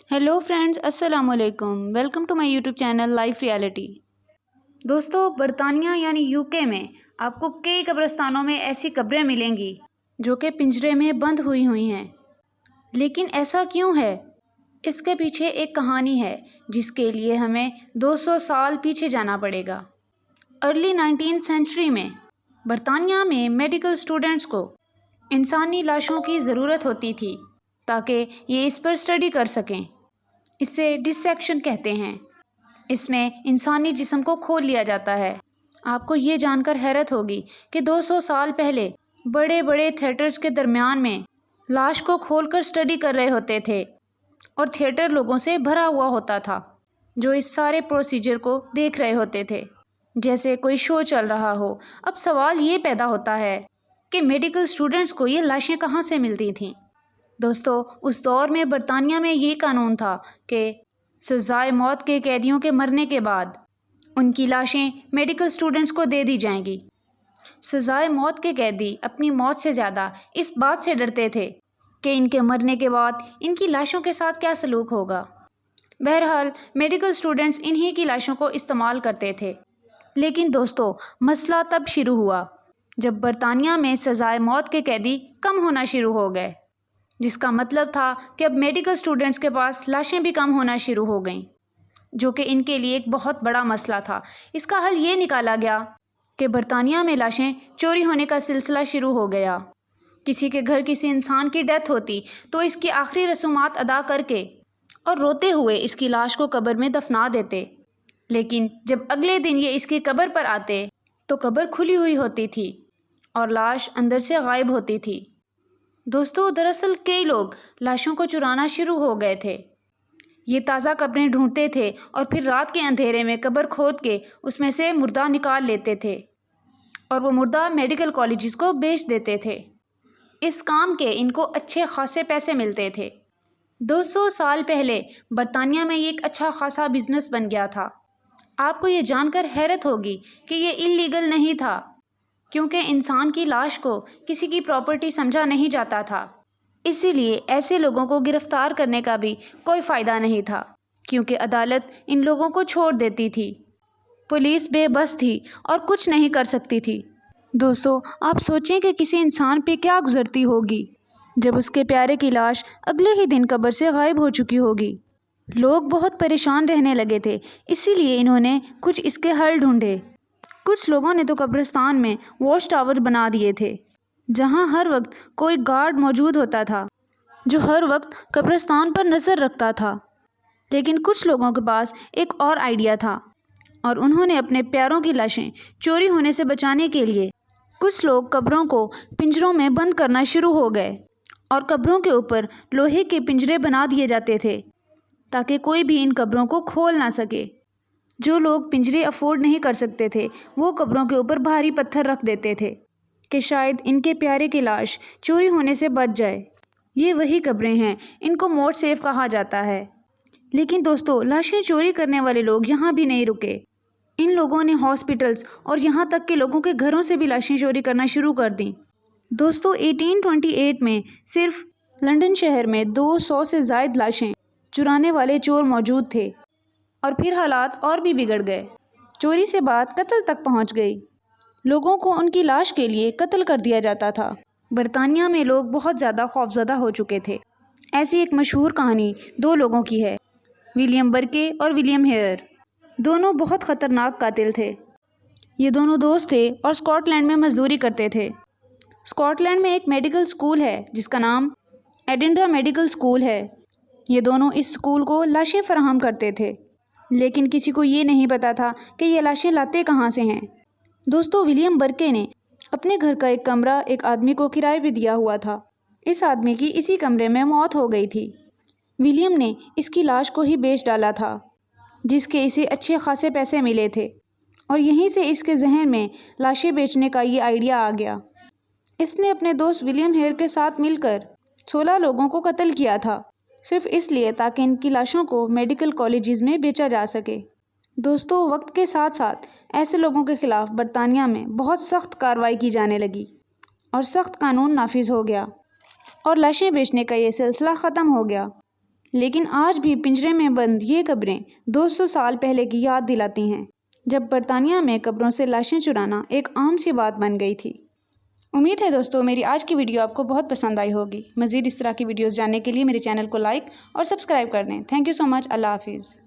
Hello friends, अस्सलाम वालेकुम। Welcome to my YouTube channel life reality. दोस्तों, बरतानिया यानी यूके में आपको कई कब्रिस्तानों में ऐसी कब्रें मिलेंगी जो कि पिंजरे में बंद हुई हैं। लेकिन ऐसा क्यों है? इसके पीछे एक कहानी है जिसके लिए हमें 200 साल पीछे जाना पड़ेगा। अर्ली 19th सेंचुरी में बरतानिया में मेडिकल स्टूडेंट्स को इंसानी लाशों की ज़रूरत होती थी ताकि ये इस पर स्टडी कर सकें। इसे डिसेक्शन कहते हैं। इसमें इंसानी जिस्म को खोल लिया जाता है। आपको ये जानकर हैरत होगी कि 200 साल पहले बड़े बड़े थिएटर्स के दरमियान में लाश को खोलकर स्टडी कर रहे होते थे और थिएटर लोगों से भरा हुआ होता था जो इस सारे प्रोसीजर को देख रहे होते थे जैसे कोई शो चल रहा हो। अब सवाल ये पैदा होता है कि मेडिकल स्टूडेंट्स को ये लाशें कहाँ से मिलती थीं। दोस्तों, उस दौर में बरतानिया में ये कानून था कि सज़ाए मौत के कैदियों के मरने के बाद उनकी लाशें मेडिकल स्टूडेंट्स को दे दी जाएंगी। सज़ाए मौत के कैदी अपनी मौत से ज़्यादा इस बात से डरते थे कि इनके मरने के बाद इनकी लाशों के साथ क्या सलूक होगा। बहरहाल मेडिकल स्टूडेंट्स इन्हीं की लाशों को इस्तेमाल करते थे। लेकिन दोस्तों, मसला तब शुरू हुआ जब बरतानिया में सज़ाए मौत के कैदी कम होना शुरू हो गए, जिसका मतलब था कि अब मेडिकल स्टूडेंट्स के पास लाशें भी कम होना शुरू हो गईं, जो कि इनके लिए एक बहुत बड़ा मसला था। इसका हल ये निकाला गया कि बरतानिया में लाशें चोरी होने का सिलसिला शुरू हो गया। किसी के घर किसी इंसान की डेथ होती तो इसकी आखिरी रसूमात अदा करके और रोते हुए इसकी लाश को कब्र में दफना देते। लेकिन जब अगले दिन ये इसकी कब्र पर आते तो कब्र खुली हुई होती थी और लाश अंदर से गायब होती थी। दोस्तों, दरअसल कई लोग लाशों को चुराना शुरू हो गए थे। ये ताज़ा कब्रें ढूंढते थे और फिर रात के अंधेरे में कब्र खोद के उसमें से मुर्दा निकाल लेते थे और वो मुर्दा मेडिकल कॉलेजेस को बेच देते थे। इस काम के इनको अच्छे खासे पैसे मिलते थे। 200 साल पहले बरतानिया में ये एक अच्छा खासा बिजनेस बन गया था। आपको ये जानकर हैरत होगी कि ये इल्लीगल नहीं था, क्योंकि इंसान की लाश को किसी की प्रॉपर्टी समझा नहीं जाता था। इसीलिए ऐसे लोगों को गिरफ्तार करने का भी कोई फ़ायदा नहीं था, क्योंकि अदालत इन लोगों को छोड़ देती थी। पुलिस बेबस थी और कुछ नहीं कर सकती थी। दोस्तों, आप सोचें कि किसी इंसान पे क्या गुजरती होगी जब उसके प्यारे की लाश अगले ही दिन कब्र से गायब हो चुकी होगी। लोग बहुत परेशान रहने लगे थे, इसीलिए इन्होंने कुछ इसके हल ढूंढे। कुछ लोगों ने तो कब्रिस्तान में वॉच टावर बना दिए थे, जहां हर वक्त कोई गार्ड मौजूद होता था जो हर वक्त कब्रिस्तान पर नज़र रखता था। लेकिन कुछ लोगों के पास एक और आइडिया था और उन्होंने अपने प्यारों की लाशें चोरी होने से बचाने के लिए कुछ लोग कब्रों को पिंजरों में बंद करना शुरू हो गए और कब्रों के ऊपर लोहे के पिंजरे बना दिए जाते थे ताकि कोई भी इन कब्रों को खोल ना सके। जो लोग पिंजरे अफोर्ड नहीं कर सकते थे वो कब्रों के ऊपर भारी पत्थर रख देते थे कि शायद इनके प्यारे की लाश चोरी होने से बच जाए। ये वही कब्रें हैं, इनको मोर्ग सेफ कहा जाता है। लेकिन दोस्तों, लाशें चोरी करने वाले लोग यहाँ भी नहीं रुके। इन लोगों ने हॉस्पिटल्स और यहाँ तक के लोगों के घरों से भी लाशें चोरी करना शुरू कर दी। दोस्तों, 1828 में सिर्फ लंदन शहर में 200 से ज़ायद लाशें चुराने वाले चोर मौजूद थे और फिर हालात और भी बिगड़ गए। चोरी से बात कत्ल तक पहुंच गई। लोगों को उनकी लाश के लिए कत्ल कर दिया जाता था। बरतानिया में लोग बहुत ज़्यादा खौफजदा हो चुके थे। ऐसी एक मशहूर कहानी दो लोगों की है, विलियम बर्के और विलियम हेयर। दोनों बहुत ख़तरनाक कातिल थे। ये दोनों दोस्त थे और स्कॉटलैंड में मजदूरी करते थे। स्कॉटलैंड में एक मेडिकल स्कूल है जिसका नाम एडिनबरा मेडिकल स्कूल है। ये दोनों इस स्कूल को लाशें फराहम करते थे, लेकिन किसी को ये नहीं पता था कि ये लाशें लाते कहाँ से हैं। दोस्तों, विलियम बर्के ने अपने घर का एक कमरा एक आदमी को किराए पे दिया हुआ था। इस आदमी की इसी कमरे में मौत हो गई थी। विलियम ने इसकी लाश को ही बेच डाला था, जिसके इसे अच्छे खासे पैसे मिले थे और यहीं से इसके जहन में लाशें बेचने का ये आइडिया आ गया। इसने अपने दोस्त विलियम हेयर के साथ मिलकर 16 लोगों को कत्ल किया था, सिर्फ इसलिए ताकि इनकी लाशों को मेडिकल कॉलेजेस में बेचा जा सके। दोस्तों, वक्त के साथ साथ ऐसे लोगों के ख़िलाफ़ बरतानिया में बहुत सख्त कार्रवाई की जाने लगी और सख्त कानून नाफिज हो गया और लाशें बेचने का ये सिलसिला ख़त्म हो गया। لیکن آج بھی پنجرے میں بند یہ قبریں 200 سال پہلے کی یاد دلاتی ہیں، جب برطانیہ میں قبروں سے لاشیں چرانا ایک عام سی بات بن گئی تھی۔ امید ہے دوستو میری آج کی ویڈیو آپ کو بہت پسند آئی ہوگی۔ مزید اس طرح کی ویڈیوز جاننے کے لیے میرے چینل کو لائک اور سبسکرائب کر دیں۔ تھینک یو سو مچ۔ اللہ حافظ۔